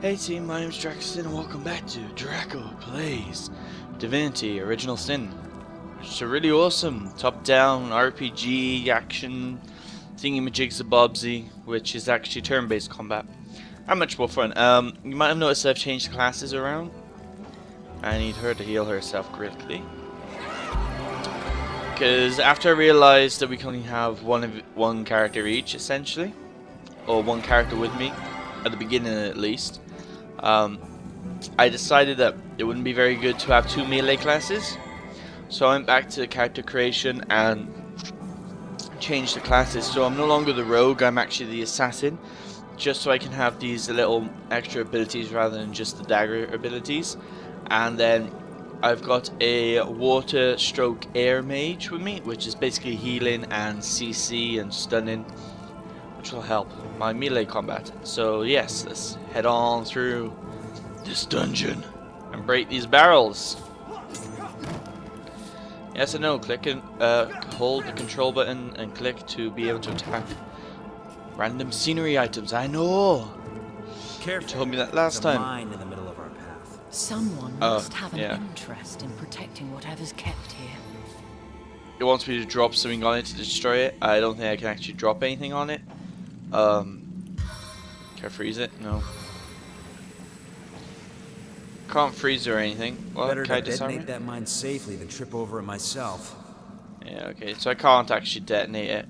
Hey team, my name is Dracosine and welcome back to Draco Plays Divinity Original Sin. It's a really awesome top-down RPG action thingy-majigsa-bobsy, which is actually turn-based combat. And much more fun. You might have noticed I've changed the classes around. I need her to heal herself critically. Because after I realized that we can only have one character each, essentially. Or one character with me, at the beginning at least. I decided that it wouldn't be very good to have two melee classes, so I went back to character creation and changed the classes. So I'm no longer the rogue, I'm actually the assassin, just so I can have these little extra abilities rather than just the dagger abilities. And then I've got a water stroke air mage with me, which is basically healing and CC and stunning, which will help my melee combat. So yes, let's head on through this dungeon and break these barrels. Yes, I know. Click and hold the control button and click to be able to attack random scenery items. I know. Careful. You told me that last time. Mine in the middle of our path. Someone must have an interest in protecting whatever's kept here. It wants me to drop something on it to destroy it. I don't think I can actually drop anything on it. Can I freeze it? No. Can't freeze or anything. Well, better can I to disarm detonate it? that mine safely than trip over it myself. Yeah, okay, so I can't actually detonate it.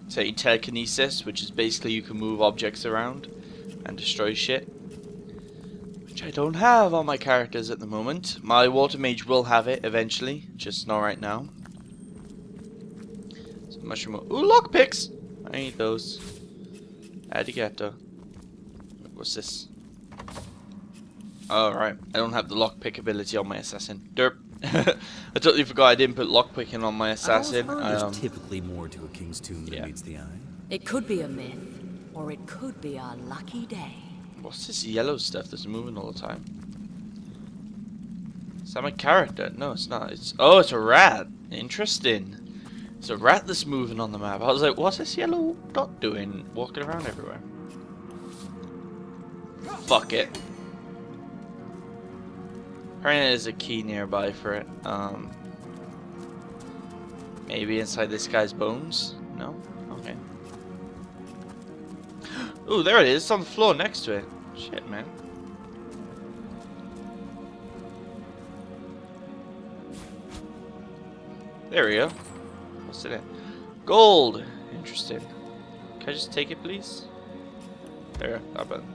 Say telekinesis, which is basically you can move objects around and destroy shit, which I don't have on my characters at the moment. My water mage will have it eventually, just not right now. So mushroom. Ooh, lockpicks! I need those. Arigato. What's this? Alright, I don't have the lockpick ability on my assassin. Derp. I totally forgot I didn't put lockpicking on my assassin. There's typically more to a king's tomb than meets the eye. It could be a myth, or it could be our lucky day. What's this yellow stuff that's moving all the time? Is that my character? No, it's not. It's it's a rat. Interesting. It's a rat that's moving on the map. I was like, what's this yellow dot doing? Walking around everywhere. Fuck it. Apparently there's a key nearby for it. Maybe inside this guy's bones? No? Okay. Ooh, there it is. It's on the floor next to it. Shit, man. There we go. What's in it? Gold! Interesting. Can I just take it, please? There, that button.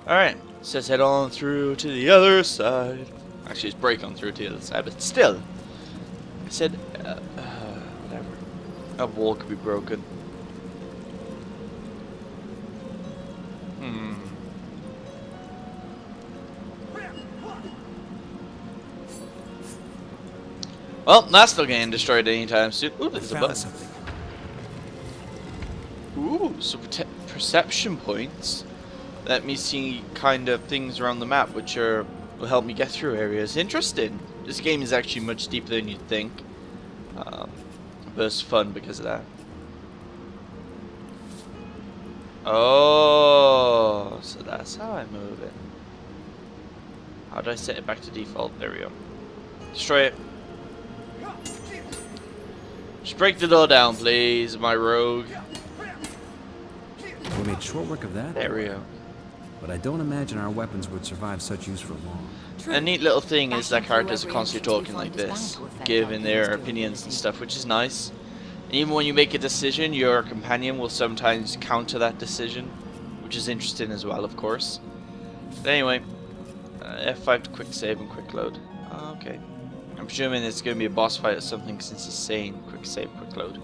Alright, says head on through to the other side. Actually, it's break on through to the other side, but still. I said, whatever. A wall could be broken. Well, that's not getting destroyed anytime soon. Ooh, there's a button. Ooh, so perception points. Let me see kind of things around the map which will help me get through areas. Interesting. This game is actually much deeper than you'd think. But it's fun because of that. Oh, so that's how I move it. How do I set it back to default? There we go. Destroy it. Just break the door down, please, my rogue. We made short work of that. There we go. But I don't imagine our weapons would survive such use for long. A neat little thing is that characters are constantly talking like this, giving their opinions and stuff, which is nice. And even when you make a decision, your companion will sometimes counter that decision, which is interesting as well, of course. But anyway, F5 to quick save and quick load. Okay. I'm presuming it's going to be a boss fight or something since it's saying quick save, quick load.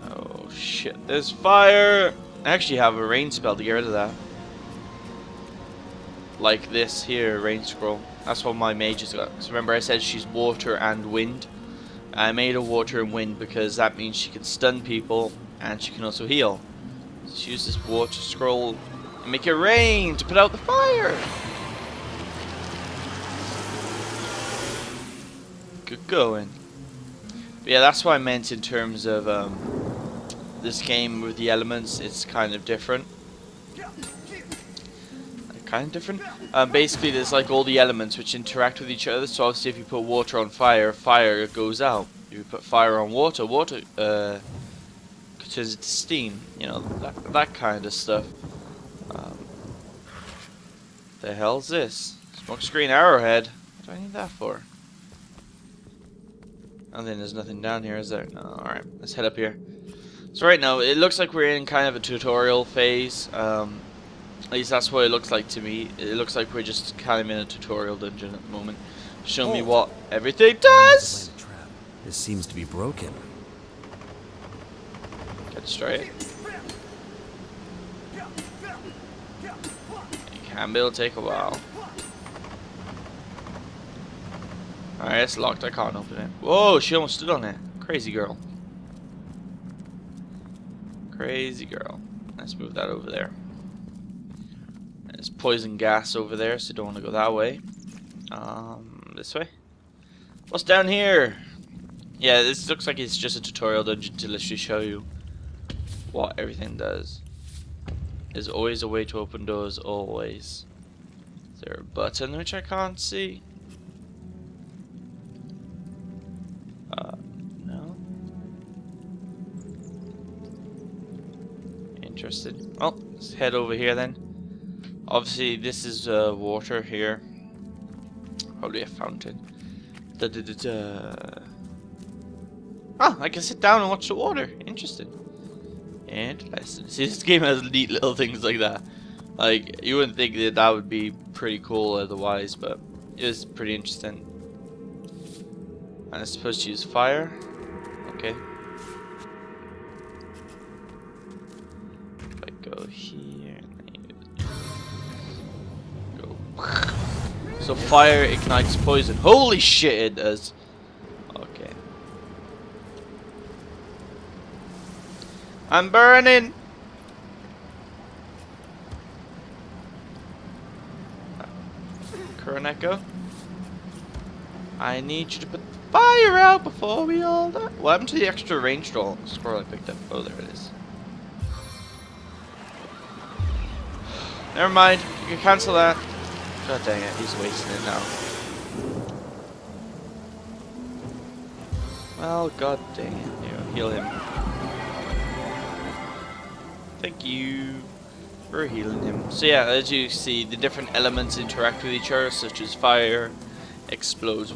Oh shit, there's fire! I actually have a rain spell to get rid of that. Like this here, rain scroll. That's what my mage has got. So remember I said she's water and wind. I made her water and wind because that means she can stun people and she can also heal. So use this water scroll and make it rain to put out the fire. Good going. But yeah, that's what I meant in terms of this game with the elements, it's kind of different. Basically, there's like all the elements which interact with each other. So obviously, if you put water on fire, fire goes out. If you put fire on water, water turns into steam. You know, that kind of stuff. The hell's this? Smokescreen arrowhead. What do I need that for? And then there's nothing down here, is there? No. Alright, let's head up here. So right now, it looks like we're in kind of a tutorial phase. At least that's what it looks like to me. It looks like we're just kind of in a tutorial dungeon at the moment. Show me what everything does! This seems to be broken. Can I destroy it? It can be, it'll take a while. Alright, it's locked, I can't open it. Whoa, she almost stood on it. Crazy girl. Crazy girl. Let's move that over there. There's poison gas over there, so don't want to go that way. This way. What's down here? Yeah, this looks like it's just a tutorial dungeon to literally show you what everything does. There's always a way to open doors, always. Is there a button which I can't see? No. Interesting. Well, let's head over here then. Obviously, this is water here. Probably a fountain. Oh, I can sit down and watch the water. Interesting. Interesting. See, this game has neat little things like that. Like, you wouldn't think that that would be pretty cool otherwise, but it is pretty interesting. And I'm supposed to use fire. Okay. If I go here. So fire ignites poison. Holy shit, it does. Okay. I'm burning. Kuroneko, I need you to put the fire out before we all die. What happened to the extra range scroll I picked up? Oh, there it is. Never mind. You can cancel that. God dang it, he's wasting it now. Well, god dang it. Here, heal him. Thank you for healing him. So yeah, as you see, the different elements interact with each other, such as fire explodes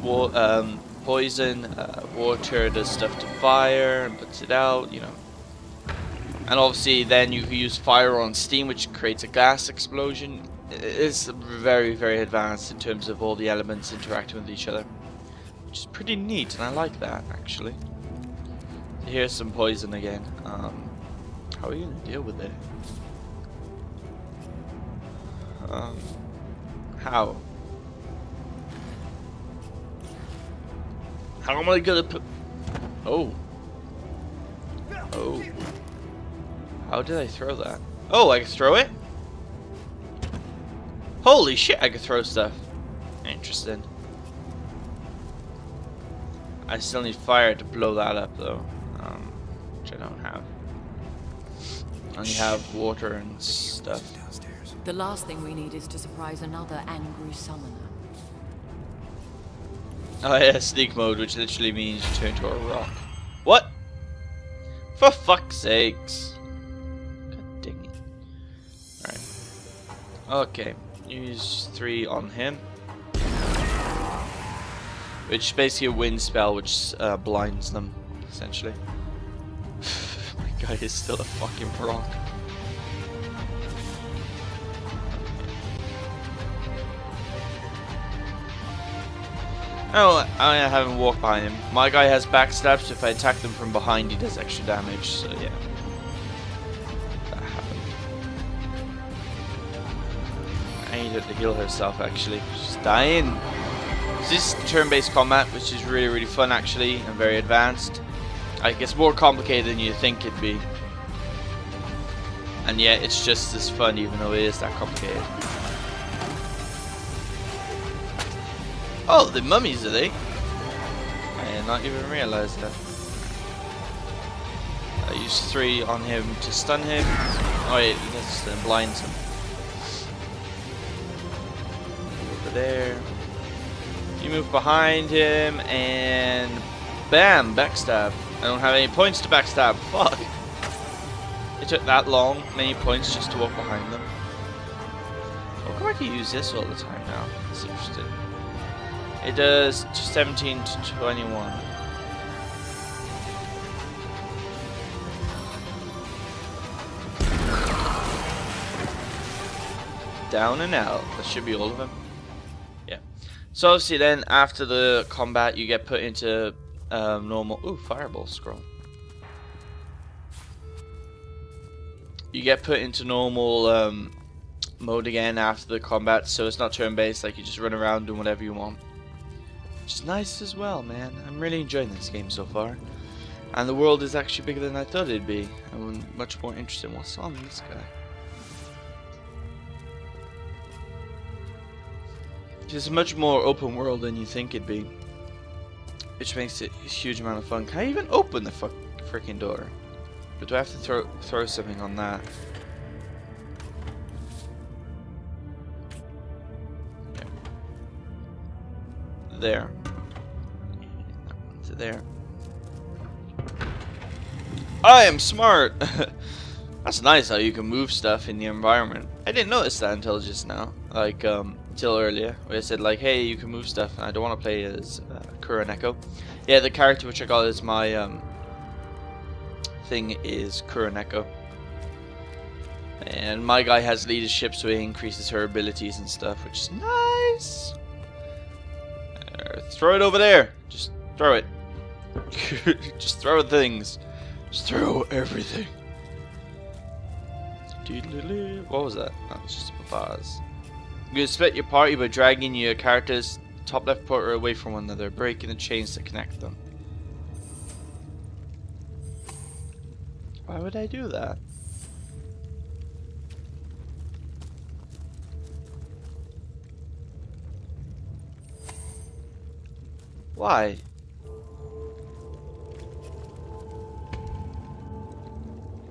poison, water does stuff to fire and puts it out, you know. And obviously then you can use fire on steam, which creates a gas explosion. It's very, very advanced in terms of all the elements interacting with each other, which is pretty neat, and I like that actually. Here's some poison again. How are you gonna deal with it? How? How am I gonna put? Oh. Oh. How did I throw that? Oh, I can throw it? Holy shit, I can throw stuff. Interesting. I still need fire to blow that up though. Which I don't have. I only have water and stuff. The last thing we need is to surprise another angry summoner. Oh yeah, sneak mode, which literally means you turn to a rock. What? For fuck's sakes. God dang it. Alright. Okay. Use 3 on him. Which is basically a wind spell which blinds them, essentially. My guy is still a fucking rock. Oh, I haven't walked by him. My guy has backstabs, so if I attack them from behind he does extra damage, so yeah. That happened. I need her to heal herself actually. She's dying. So this is turn-based combat, which is really, really fun actually, and very advanced. Like, it's more complicated than you think it'd be. And yet it's just as fun even though it is that complicated. Oh, the mummies, are they? I did not even realize that. I use 3 on him to stun him. Oh wait, this blinds him. Over there. You move behind him and bam, backstab. I don't have any points to backstab. Fuck. It took that long, many points just to walk behind them. How come I can use this all the time now? That's interesting. It does 17 to 21. Down and out. That should be all of them. Yeah. So obviously then after the combat you get put into normal. Ooh, fireball scroll. You get put into normal mode again after the combat, so it's not turn-based. Like you just run around doing whatever you want, which is nice as well, man. I'm really enjoying this game so far, and the world is actually bigger than I thought it'd be. I'm much more interested in what's on this guy. It's much more open world than you think it'd be, which makes it a huge amount of fun. Can I even open the freaking door? But do I have to throw something on that? Yeah. There. To there. I am smart! That's nice how you can move stuff in the environment. I didn't notice that until just now. Like, till earlier, where I said like, hey, you can move stuff, and I don't want to play as kuroneko. Yeah, the character which I got as my thing is kuroneko, and my guy has leadership, so he increases her abilities and stuff, which is nice. Throw it over there. Just throw it. Just throw things. Just throw everything. What was that? That was just a buzz. You can split your party by dragging your characters top left quarter away from one another, breaking the chains that connect them. Why would I do that? Why?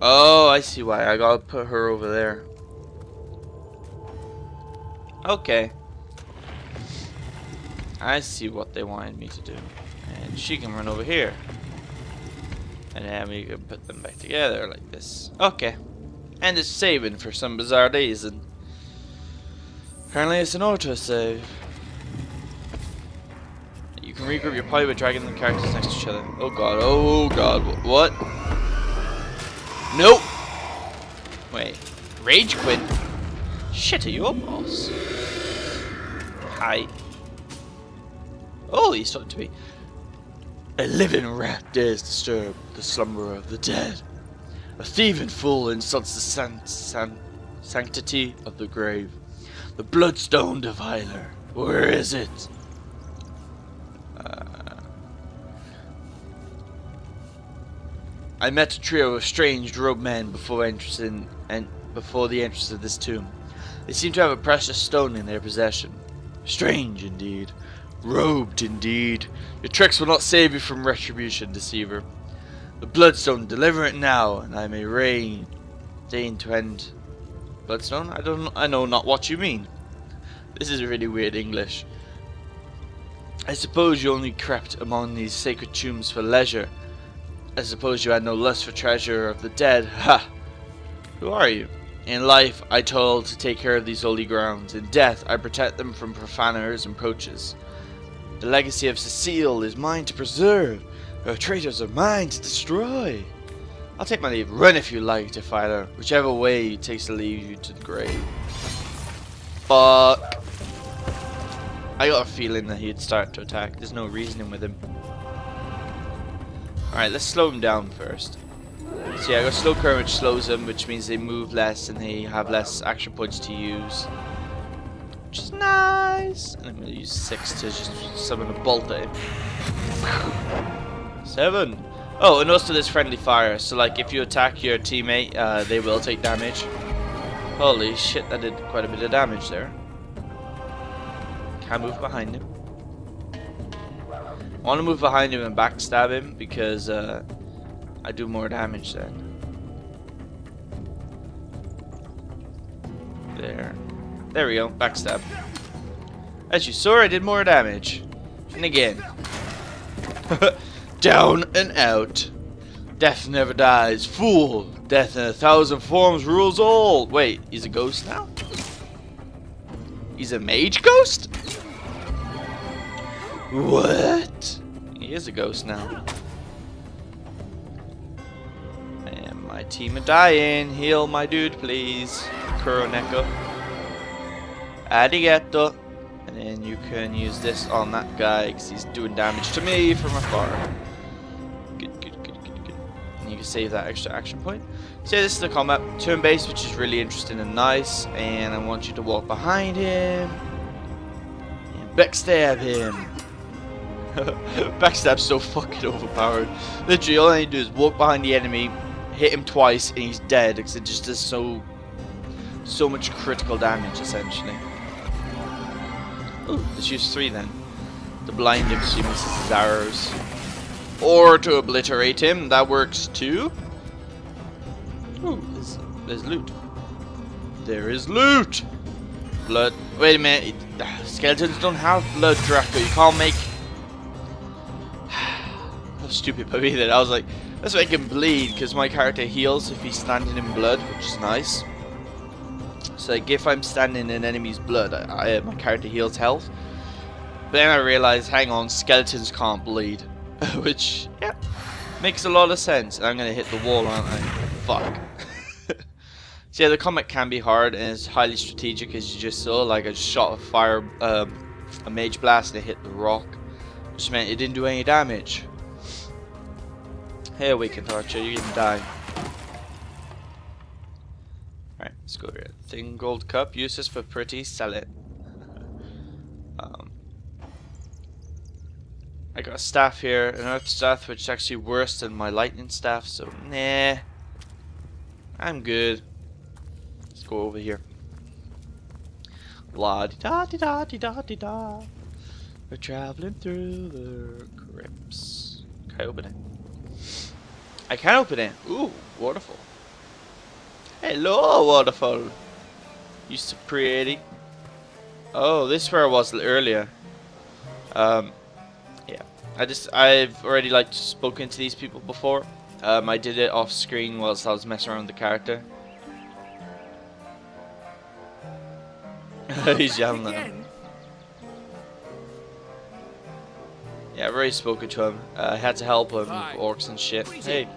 Oh, I see why. I gotta put her over there. Okay. I see what they wanted me to do. And she can run over here. And then we can put them back together like this. Okay. And it's saving for some bizarre reason. Apparently it's an auto-save. You can regroup your party by dragging the characters next to each other. Oh god, oh god, what? Nope! Wait, rage quit? Shit, are you a boss? Hi. Oh, he's talking to me. A living rat dares disturb the slumber of the dead. A thieving fool insults the sanctity of the grave. The bloodstone defiler. Where is it? I met a trio of strange robed men before the entrance of this tomb. They seem to have a precious stone in their possession. Strange indeed. Robed indeed. Your tricks will not save you from retribution, deceiver. The bloodstone, deliver it now, and I may deign to end. Bloodstone? I know not what you mean. This is really weird English. I suppose you only crept among these sacred tombs for leisure. I suppose you had no lust for treasure of the dead. Ha! Who are you? In life, I toil to take care of these holy grounds. In death, I protect them from profaners and poachers. The legacy of Cecile is mine to preserve. Her traitors are mine to destroy. I'll take my leave. Run if you like, defiler. Whichever way it takes to lead you to the grave. Fuck. I got a feeling that he'd start to attack. There's no reasoning with him. Alright, let's slow them down first. So yeah, I got slow current, which slows them, which means they move less and they have less action points to use. Which is nice. And I'm going to use 6 to just summon a bolt at him. 7. Oh, and also there's friendly fire. So like if you attack your teammate, they will take damage. Holy shit, that did quite a bit of damage there. Can't move behind him. I want to move behind him and backstab him because I do more damage then. There we go. Backstab. As you saw, I did more damage. And again. Down and out. Death never dies. Fool. Death in 1,000 forms rules all. Wait, he's a ghost now? He's a mage ghost? What? He is a ghost now. And my team are dying. Heal my dude, please. Kuroneko. Arigato. And then you can use this on that guy because he's doing damage to me from afar. Good, good, good, good, good. And you can save that extra action point. So yeah, this is the combat. Turn-based, which is really interesting and nice. And I want you to walk behind him. And backstab him. Backstab's so fucking overpowered. Literally, all I need to do is walk behind the enemy, hit him twice, and he's dead. Because it just does so much critical damage, essentially. Ooh, let's use 3 then. To blind him so he misses his arrows. Or to obliterate him, that works too. Ooh, there's loot. There is loot! Blood. Wait a minute. Skeletons don't have blood, Draco. You can't make... How stupid by me then. I was like, let's make him bleed, because my character heals if he's standing in blood, which is nice. So like, if I'm standing in enemy's blood, my character heals health. But then I realized, hang on, skeletons can't bleed. Which, yeah, makes a lot of sense. And I'm going to hit the wall, aren't I? Fuck. So yeah, the combat can be hard and it's highly strategic, as you just saw. Like, I just shot a mage blast and it hit the rock, which meant it didn't do any damage. Hey, Awakened Archer, you didn't die. Alright, let's go here. Thing gold cup, use this for pretty, sell it. I got a staff here, an earth staff, which is actually worse than my lightning staff, so nah. I'm good. Let's go over here. La di da di da di da di da. We're traveling through the crypts. Can I open it? I can open it. Ooh, waterfall. Hello, waterfall. You so pretty. Oh, this is where I was earlier. Yeah. I've already like spoken to these people before. I did it off screen whilst I was messing around with the character. He's yelling at him. Yeah, I've already spoken to him. I had to help him with orcs and shit. Hey.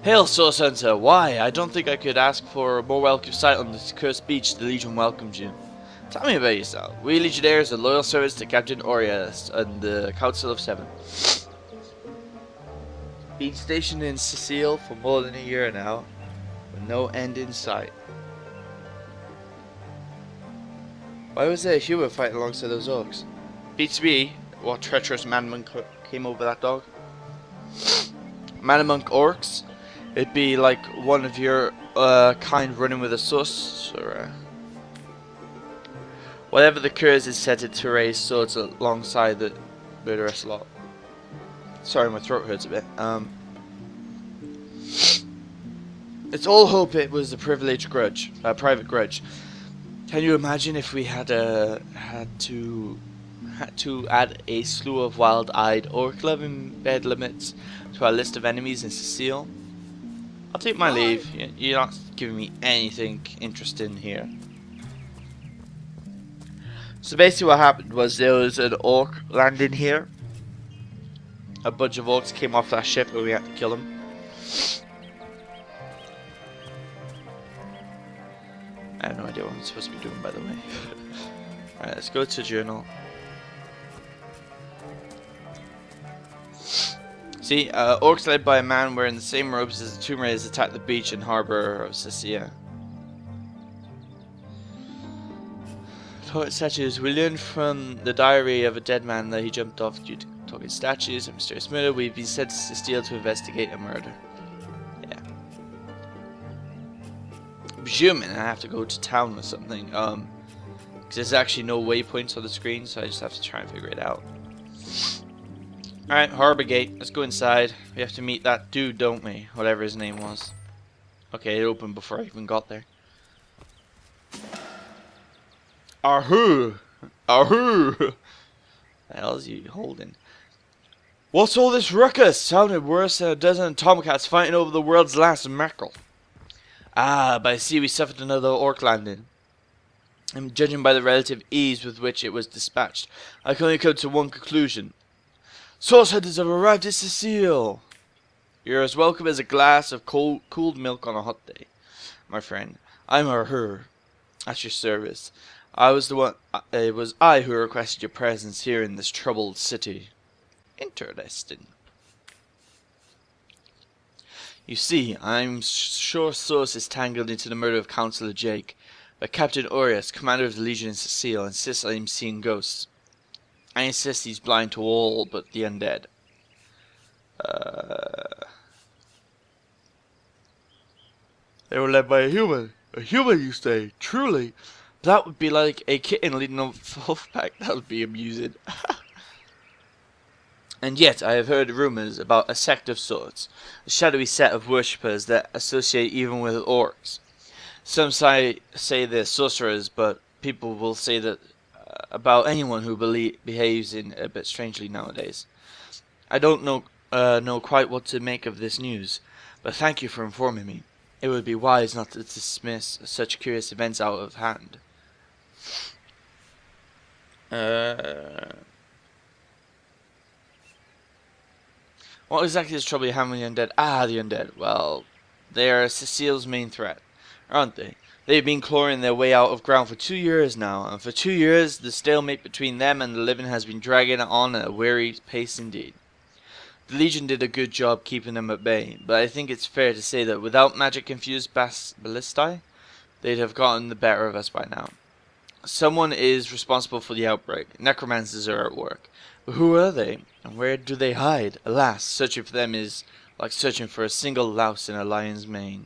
Hail, Source Center. Why? I don't think I could ask for a more welcome sight on this cursed beach. The Legion welcomes you. Tell me about yourself. We Legionnaires are loyal service to Captain Orias and the Council of Seven. Been stationed in Sicile for more than a year now, with no end in sight. Why was there a human fighting alongside those orcs? Beats me what treacherous man-monk came over that dog. Man-monk orcs? It'd be like one of your kind running with a sus, or whatever the curse is set it to raise swords alongside the murderous lot. Sorry, my throat hurts a bit. It's all hope it was a privileged grudge, a private grudge. Can you imagine if we had to add a slew of wild-eyed orc-loving bedlamits to our list of enemies in Sicile? I'll take my leave. You're not giving me anything interesting here. So basically what happened was there was an orc landing here. A bunch of orcs came off that ship and we had to kill them. I have no idea what I'm supposed to be doing, by the way. Alright, let's go to journal. See, orcs led by a man wearing the same robes as the Tomb Raiders attacked the beach and harbor of Sicily. Poet statues. We learned from the diary of a dead man that he jumped off due to talking statues and mysterious murder. We've been sent to Sicily to investigate a murder. Yeah. I'm presuming I have to go to town or something. Because there's actually no waypoints on the screen, so I just have to try and figure it out. Alright, Harbor Gate. Let's go inside. We have to meet that dude, don't we? Whatever his name was. Okay, it opened before I even got there. Ahoo! Ahoo! The hell is he holding? What's all this ruckus? Sounded worse than a dozen tomcats fighting over the world's last mackerel. Ah, but I see we suffered another orc landing. And judging by the relative ease with which it was dispatched, I can only come to one conclusion. Sauce hunters have arrived at Cecile. You're as welcome as a glass of cooled milk on a hot day, my friend. I'm her at your service. It was I who requested your presence here in this troubled city. Interesting. You see, I'm sure Sauce is tangled into the murder of Councillor Jake, but Captain Aureus, commander of the Legion in Cecile, insists I am seeing ghosts. I insist he's blind to all but the undead. They were led by a human. A human, you say? Truly? That would be like a kitten leading a wolf pack. That would be amusing. And yet, I have heard rumors about a sect of sorts. A shadowy set of worshippers that associate even with orcs. Some say they're sorcerers, but people will say that about anyone who behaves in a bit strangely nowadays. I don't know quite what to make of this news, but thank you for informing me. It would be wise not to dismiss such curious events out of hand. What exactly is trouble you have with the undead? Ah, the undead. Well, they are Cecile's main threat, aren't they? They've been clawing their way out of ground for 2 years now, and for 2 years the stalemate between them and the living has been dragging on at a weary pace indeed. The Legion did a good job keeping them at bay, but I think it's fair to say that without magic-infused ballistae, they'd have gotten the better of us by now. Someone is responsible for the outbreak. Necromancers are at work. But who are they, and where do they hide? Alas, searching for them is like searching for a single louse in a lion's mane.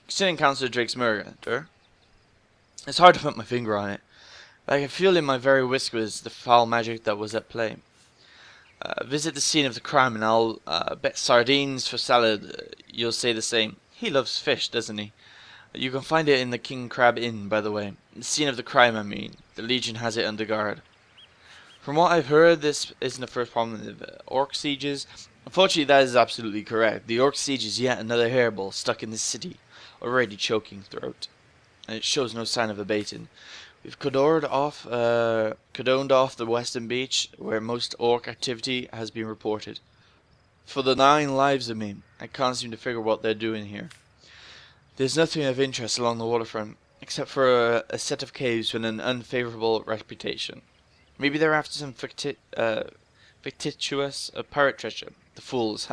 Concerning Councillor Drake's murder, it's hard to put my finger on it, but I can feel in my very whiskers the foul magic that was at play. Visit the scene of the crime and I'll bet sardines for salad you'll say the same. He loves fish, doesn't he? You can find it in the King Crab Inn, by the way. The scene of the crime, I mean. The Legion has it under guard. From what I've heard, this isn't the first problem of orc sieges. Unfortunately, that is absolutely correct. The orc siege is yet another hairball stuck in this city, already choking throat. And it shows no sign of abating. We've cordoned off the western beach, where most orc activity has been reported. For the 9 lives of me, I can't seem to figure what they're doing here. There's nothing of interest along the waterfront, except for a set of caves with an unfavorable reputation. Maybe they're after some fictitious pirate treasure. The fools.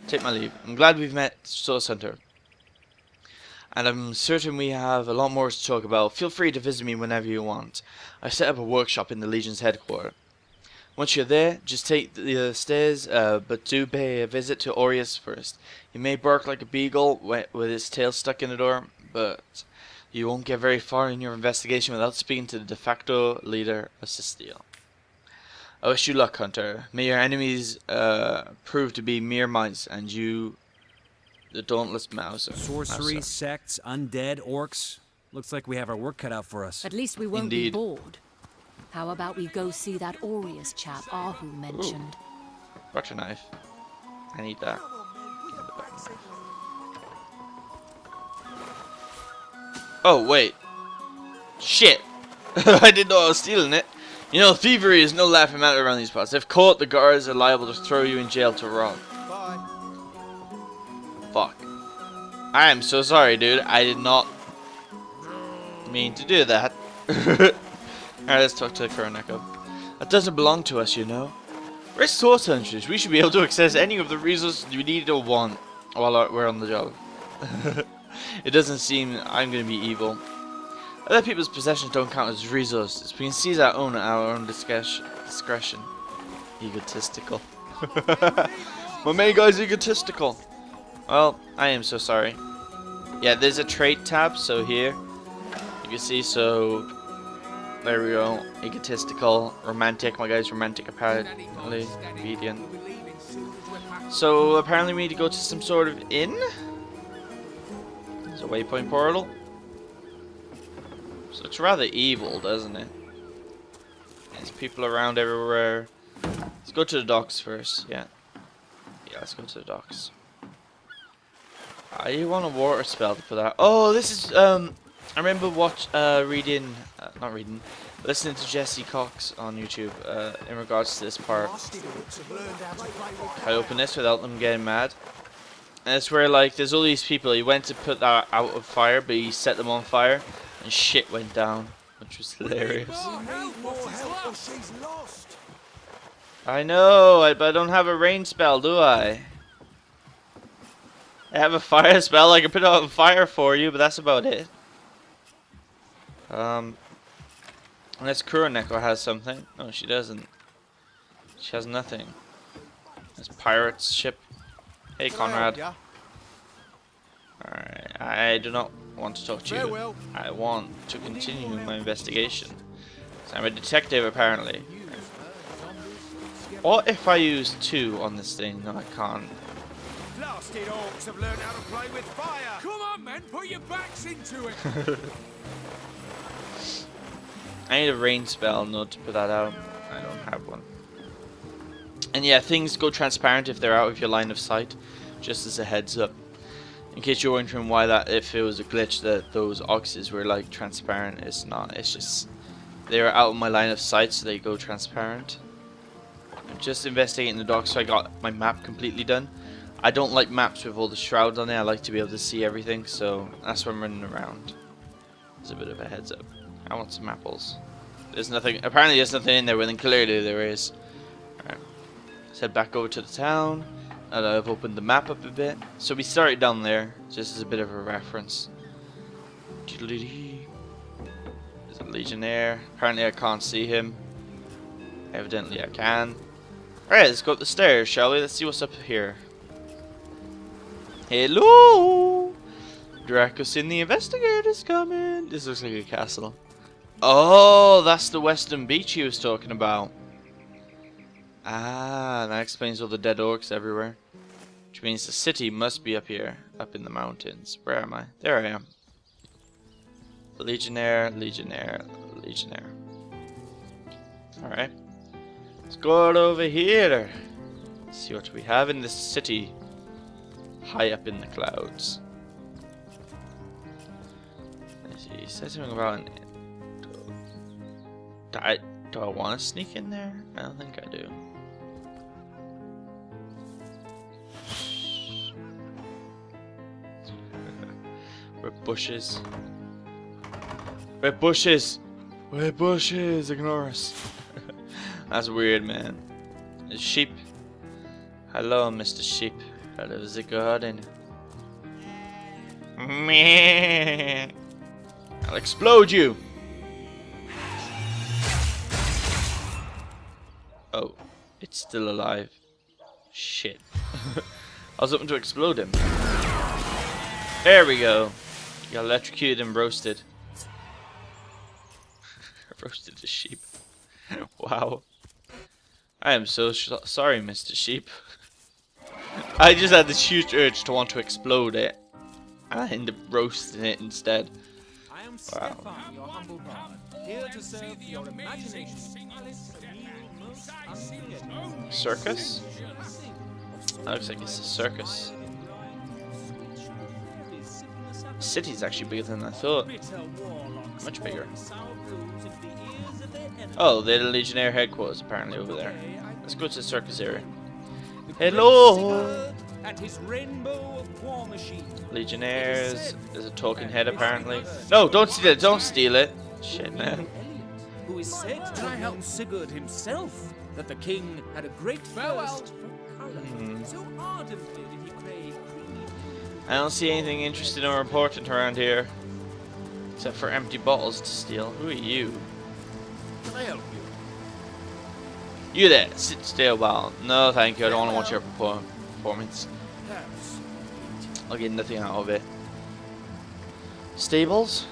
Take my leave. I'm glad we've met, Source Hunter. And I'm certain we have a lot more to talk about. Feel free to visit me whenever you want. I set up a workshop in the Legion's headquarters. Once you're there, just take the stairs, but do pay a visit to Aureus first. He may bark like a beagle with his tail stuck in the door, but you won't get very far in your investigation without speaking to the de facto leader of Cecile. I wish you luck, Hunter. May your enemies prove to be mere mice, and you the dauntless Mouser. Sorcery, sects, undead, orcs. Looks like we have our work cut out for us. At least we won't Indeed. be bored. How about we go see that Aureus chap Ahu mentioned? Butter knife. I need that. Oh, wait. Shit. I didn't know I was stealing it. You know, thievery is no laughing matter around these parts. If caught, the guards are liable to throw you in jail to rot. Fuck. I am so sorry, dude. I did not mean to do that. Alright, let's talk to Kuroneko. That doesn't belong to us, you know. We're source hunters. We should be able to access any of the resources we need or want while we're on the job. It doesn't seem I'm going to be evil. Other people's possessions don't count as resources. We can seize our own at our own discretion. Egotistical. My main guy's egotistical. Well, I am so sorry. Yeah, there's a trait tab, so here you can see, so There we go. Egotistical, romantic. My guy's romantic apparently. Obedient. So apparently we need to go to some sort of inn. It's a waypoint portal. So it's rather evil, doesn't it? There's people around everywhere. Let's go to the docks first. Yeah. Yeah, let's go to the docks. I want a water spell to put out. Oh, this is I remember listening to Jesse Cox on YouTube in regards to this part. I open this without them getting mad. And it's where like there's all these people. He went to put that out of fire, but he set them on fire, and shit went down, which was hilarious. I know, but I don't have a rain spell, do I? I have a fire spell. I can put out a fire for you, but that's about it. Unless Kuroneko has something. No, she doesn't. She has nothing. This pirate's ship. Hey, Conrad. Alright, I do not want to talk to you. I want to continue my investigation. So I'm a detective, apparently. What if I use 2 on this thing? No, I can't. Blasted orcs have learned how to play with fire. Come on, men, put your backs into it. I need a rain spell node to put that out. I don't have one. And yeah, things go transparent if they're out of your line of sight. Just as a heads up. In case you're wondering why that, if it was a glitch that those oxes were like transparent, it's not. It's just they're out of my line of sight, so they go transparent. I'm just investigating the dock, so I got my map completely done. I don't like maps with all the shrouds on it. I like to be able to see everything, so that's why I'm running around. There's a bit of a heads up. I want some apples. There's nothing. Apparently, there's nothing in there, when clearly there is. Alright. Let's head back over to the town. And I've opened the map up a bit. So we started down there, just as a bit of a reference. There's a legionnaire. Apparently, I can't see him. Evidently, I can. Alright, let's go up the stairs, shall we? Let's see what's up here. Hello! Dracosine the investigator's coming. This looks like a castle. Oh, that's the western beach he was talking about. Ah, that explains all the dead orcs everywhere. Which means the city must be up here, up in the mountains. Where am I? There I am. Legionnaire, Legionnaire, Legionnaire. Alright. Let's go out over here. See what we have in this city. High up in the clouds. Let's see, he said something about an... Do I want to sneak in there? I don't think I do. We're bushes. We're bushes! We're bushes! Ignore us. That's weird, man. There's sheep. Hello, Mr. Sheep. How's it going? Meh. I'll explode you! Oh, it's still alive. Shit. I was hoping to explode him. There we go. You got electrocuted and roasted. Roasted the sheep. Wow. I am so sorry, Mr. Sheep. I just had this huge urge to want to explode it. And I ended up roasting it instead. Wow. Your humble bard, here to serve your imagination. Circus? That looks like it's a circus. The city's actually bigger than I thought. Much bigger. Oh, they're the Legionnaire headquarters apparently over there. Let's go to the circus area. Hello! Legionnaires. There's a talking head apparently. No, don't steal it, don't steal it. Shit, man. Who is said to have helped Sigurd himself that the king had a great thirst for colour. So ardently did he crave creamy. I don't see anything interesting or important around here. Except for empty bottles to steal. Who are you? Can I help you? You there, sit still a while. No, thank you, I don't want to watch your performance. Perhaps. I'll get nothing out of it. Stables?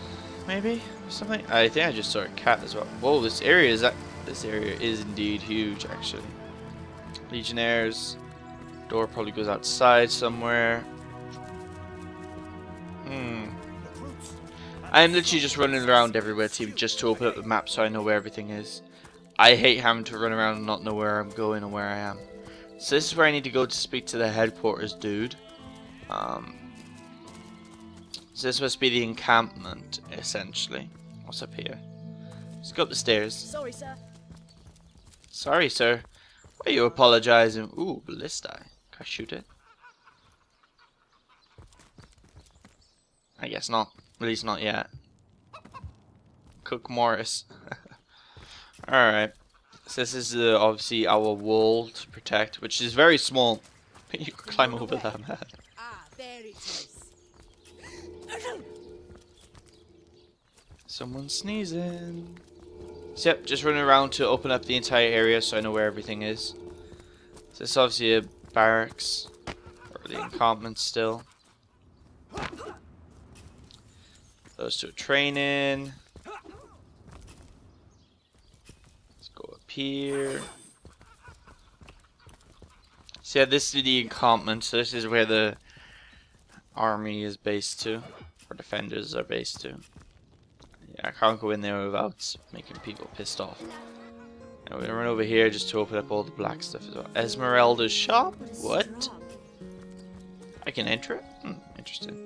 maybe? Or something? I think I just saw a cat as well. Whoa, this area is indeed huge, actually. Legionnaires. Door probably goes outside somewhere. I'm literally just running around everywhere, team, just to open up the map so I know where everything is. I hate having to run around and not know where I'm going or where I am. So this is where I need to go to speak to the headquarters dude. So this must be the encampment, essentially. What's up here? Let's go up the stairs. Sorry, sir. Sorry, sir. Why are you apologizing? Ooh, ballista. Can I shoot it? I guess not. At least not yet. Cook Morris. Alright. So this is obviously our wall to protect, which is very small. But you can climb over that, man. Ah, there it is. Someone's sneezing. So yep, just running around to open up the entire area so I know where everything is. So it's obviously a barracks. Or the encampment still. Those two are training. Let's go up here. So yeah, this is the encampment. So this is where the army is based to. Or defenders are based to. Yeah, I can't go in there without making people pissed off. And we're gonna run over here just to open up all the black stuff as well. Esmeralda's shop? What? I can enter it? Interesting.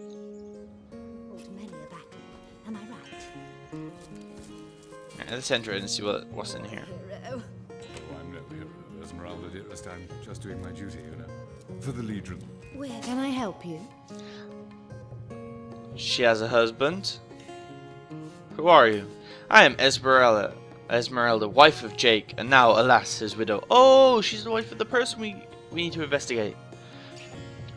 Yeah, let's enter it and see what's in here. Oh, I'm no hero, Esmeralda, dearest. I'm just doing my duty, you know. For the Legion. Where can I help you? She has a husband. Who are you? I am Esmeralda, wife of Jake, and now, alas, his widow. Oh, she's the wife of the person we need to investigate.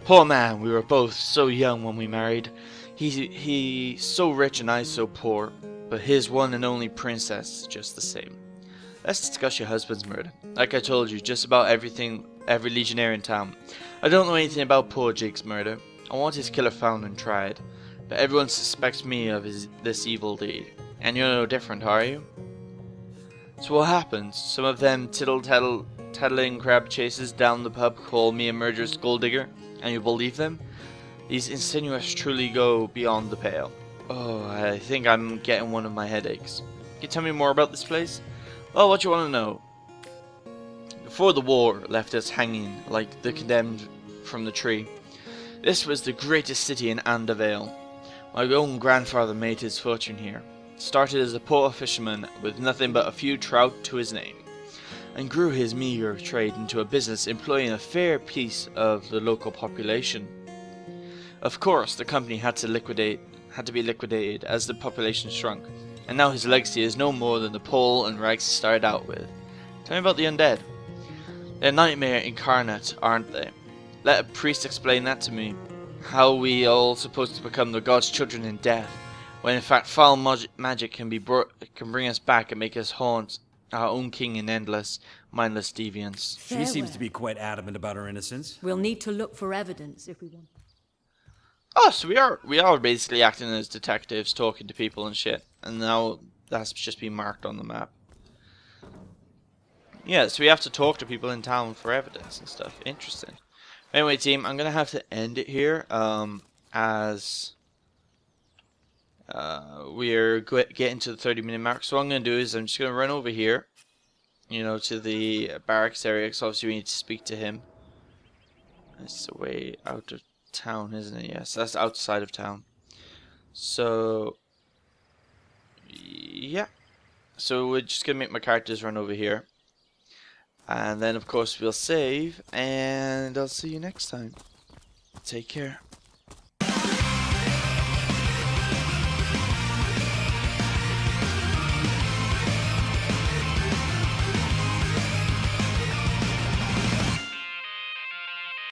Poor man, we were both so young when we married. He's so rich and I so poor, but his one and only princess is just the same. Let's discuss your husband's murder. Like I told you, just about every legionnaire in town. I don't know anything about poor Jake's murder. I want his killer found and tried. But everyone suspects me of this evil deed. And you're no different, are you? So what happens? Some of them tattling crab chasers down the pub call me a murderous gold digger, and you believe them? These insinuations truly go beyond the pale. Oh, I think I'm getting one of my headaches. Can you tell me more about this place? Well, what you want to know? Before the war left us hanging like the condemned from the tree, this was the greatest city in Andavale. My own grandfather made his fortune here. Started as a poor fisherman with nothing but a few trout to his name, and grew his meager trade into a business employing a fair piece of the local population. Of course, the company had to be liquidated as the population shrunk, and now his legacy is no more than the pole and rags he started out with. Tell me about the undead. They're nightmare incarnate, aren't they? Let a priest explain that to me. How we all supposed to become the gods' children in death, when in fact foul magic can bring us back and make us haunt our own king in endless, mindless deviance. She seems to be quite adamant about her innocence. We'll need to look for evidence if we want. Oh, so we are basically acting as detectives, talking to people and shit, and now that's just been marked on the map. Yeah, so we have to talk to people in town for evidence and stuff. Interesting. Anyway, team, I'm gonna have to end it here, as we're getting to the 30-minute mark. So what I'm gonna do is I'm just gonna run over here, you know, to the barracks area, because obviously we need to speak to him. It's the way out of town, isn't it? Yes, that's outside of town. So yeah, so we're just gonna make my characters run over here. And then, of course, we'll save, and I'll see you next time. Take care.